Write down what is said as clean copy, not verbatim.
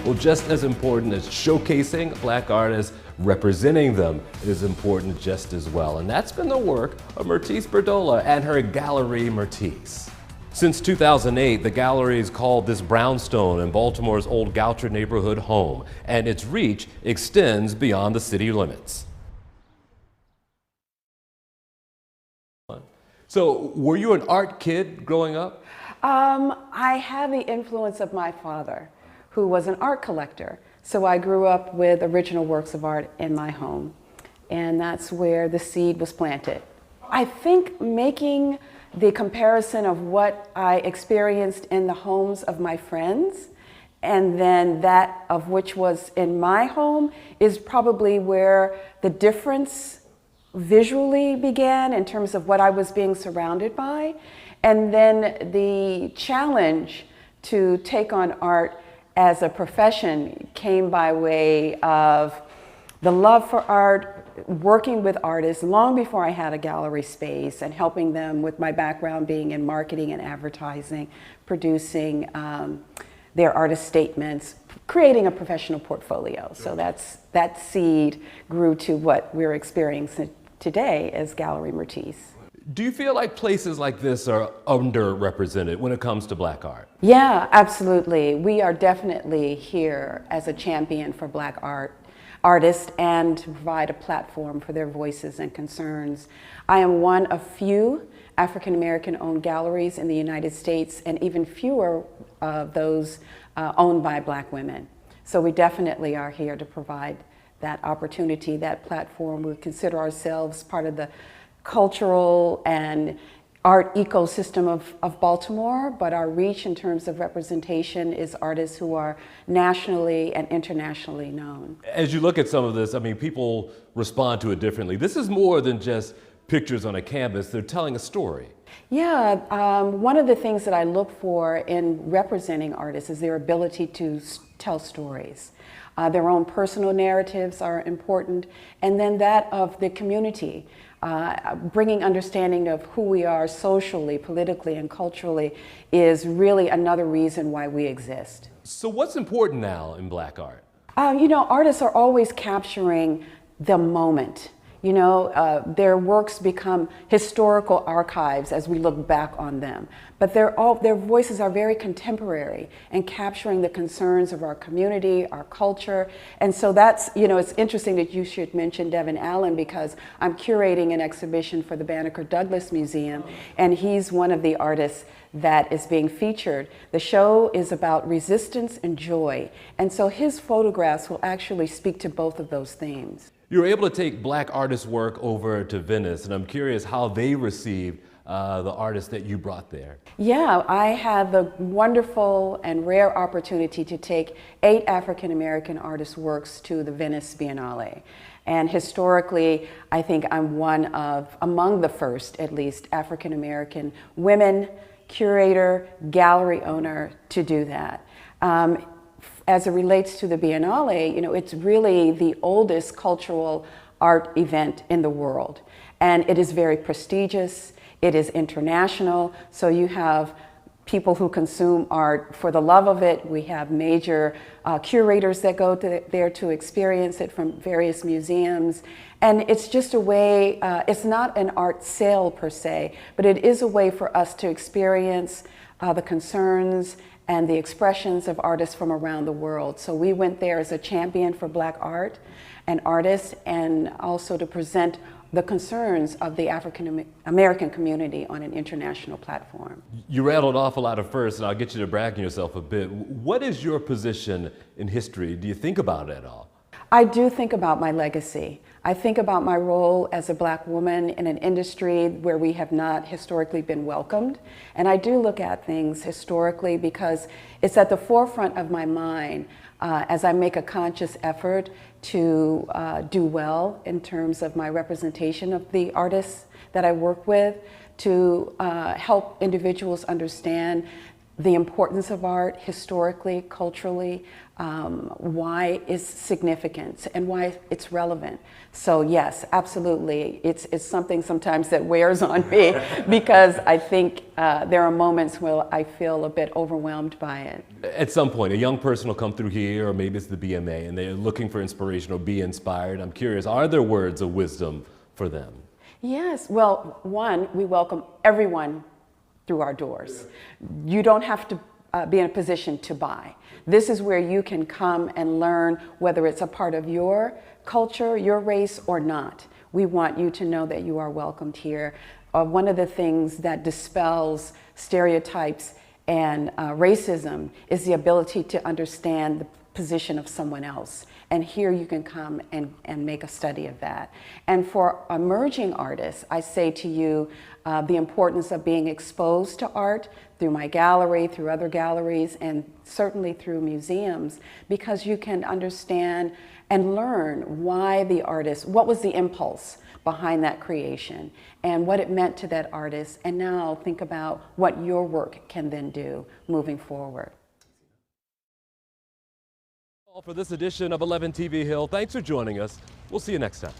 Well, just as important as showcasing Black artists, representing them is important just as well. And that's been the work of Mertice Berdola and her Gallery Mertice. Since 2008, the gallery's called this brownstone in Baltimore's old Goucher neighborhood home, and its reach extends beyond the city limits. So, were you an art kid growing up? I had the influence of my father, who was an art collector. So I grew up with original works of art in my home, and that's where the seed was planted. I think making the comparison of what I experienced in the homes of my friends and then that of which was in my home is probably where the difference visually began in terms of what I was being surrounded by. And then the challenge to take on art as a profession came by way of the love for art, working with artists long before I had a gallery space and helping them with my background being in marketing and advertising, producing their artist statements, creating a professional portfolio. So that seed grew to what we're experiencing today as Gallery Mertice. Do you feel like places like this are underrepresented when it comes to Black art? Yeah, absolutely. We are definitely here as a champion for Black artists and to provide a platform for their voices and concerns. I am one of few African American owned galleries in the United States, and even fewer of those owned by Black women. So we definitely are here to provide that opportunity, that platform. We consider ourselves part of the cultural and art ecosystem of Baltimore, but our reach in terms of representation is artists who are nationally and internationally known. As you look at some of this, I mean, people respond to it differently. This is more than just pictures on a canvas, they're telling a story. Yeah, one of the things that I look for in representing artists is their ability to tell stories. Their own personal narratives are important, and then that of the community. Bringing understanding of who we are socially, politically, and culturally is really another reason why we exist. So what's important now in Black art? You know, artists are always capturing the moment. You know, their works become historical archives as we look back on them. But their voices are very contemporary and capturing the concerns of our community, our culture. And so that's, you know, it's interesting that you should mention Devin Allen because I'm curating an exhibition for the Banneker Douglas Museum, and he's one of the artists that is being featured. The show is about resistance and joy. And so his photographs will actually speak to both of those themes. You were able to take Black artists' work over to Venice, and I'm curious how they received the artists that you brought there. Yeah, I had the wonderful and rare opportunity to take 8 African American artists' works to the Venice Biennale. And historically, I think I'm one of, among the first at least, African American women, curator, gallery owner to do that. As it relates to the Biennale, you know, it's really the oldest cultural art event in the world. And it is very prestigious, it is international, so you have people who consume art for the love of it. We have major curators that go there to experience it from various museums. And it's just a way, it's not an art sale per se, but it is a way for us to experience the concerns and the expressions of artists from around the world. So we went there as a champion for Black art and artists, and also to present the concerns of the African American community on an international platform. You rattled off a lot of firsts, and I'll get you to brag on yourself a bit. What is your position in history? Do you think about it at all? I do think about my legacy. I think about my role as a Black woman in an industry where we have not historically been welcomed. And I do look at things historically because it's at the forefront of my mind as I make a conscious effort to do well in terms of my representation of the artists that I work with, to help individuals understand the importance of art historically, culturally, why it's significant and why it's relevant. So yes, absolutely, it's something sometimes that wears on me because I think there are moments where I feel a bit overwhelmed by it. At some point, a young person will come through here, or maybe it's the BMA, and they're looking for inspiration or be inspired. I'm curious, are there words of wisdom for them? Yes, well, one, we welcome everyone through our doors. You don't have to be in a position to buy. This is where you can come and learn, whether it's a part of your culture, your race, or not. We want you to know that you are welcomed here. One of the things that dispels stereotypes and racism is the ability to understand the position of someone else. And here you can come and make a study of that. And for emerging artists, I say to you the importance of being exposed to art through my gallery, through other galleries, and certainly through museums, because you can understand and learn why the artist, what was the impulse behind that creation, and what it meant to that artist, and now think about what your work can then do moving forward. All for this edition of 11 TV Hill. Thanks for joining us. We'll see you next time.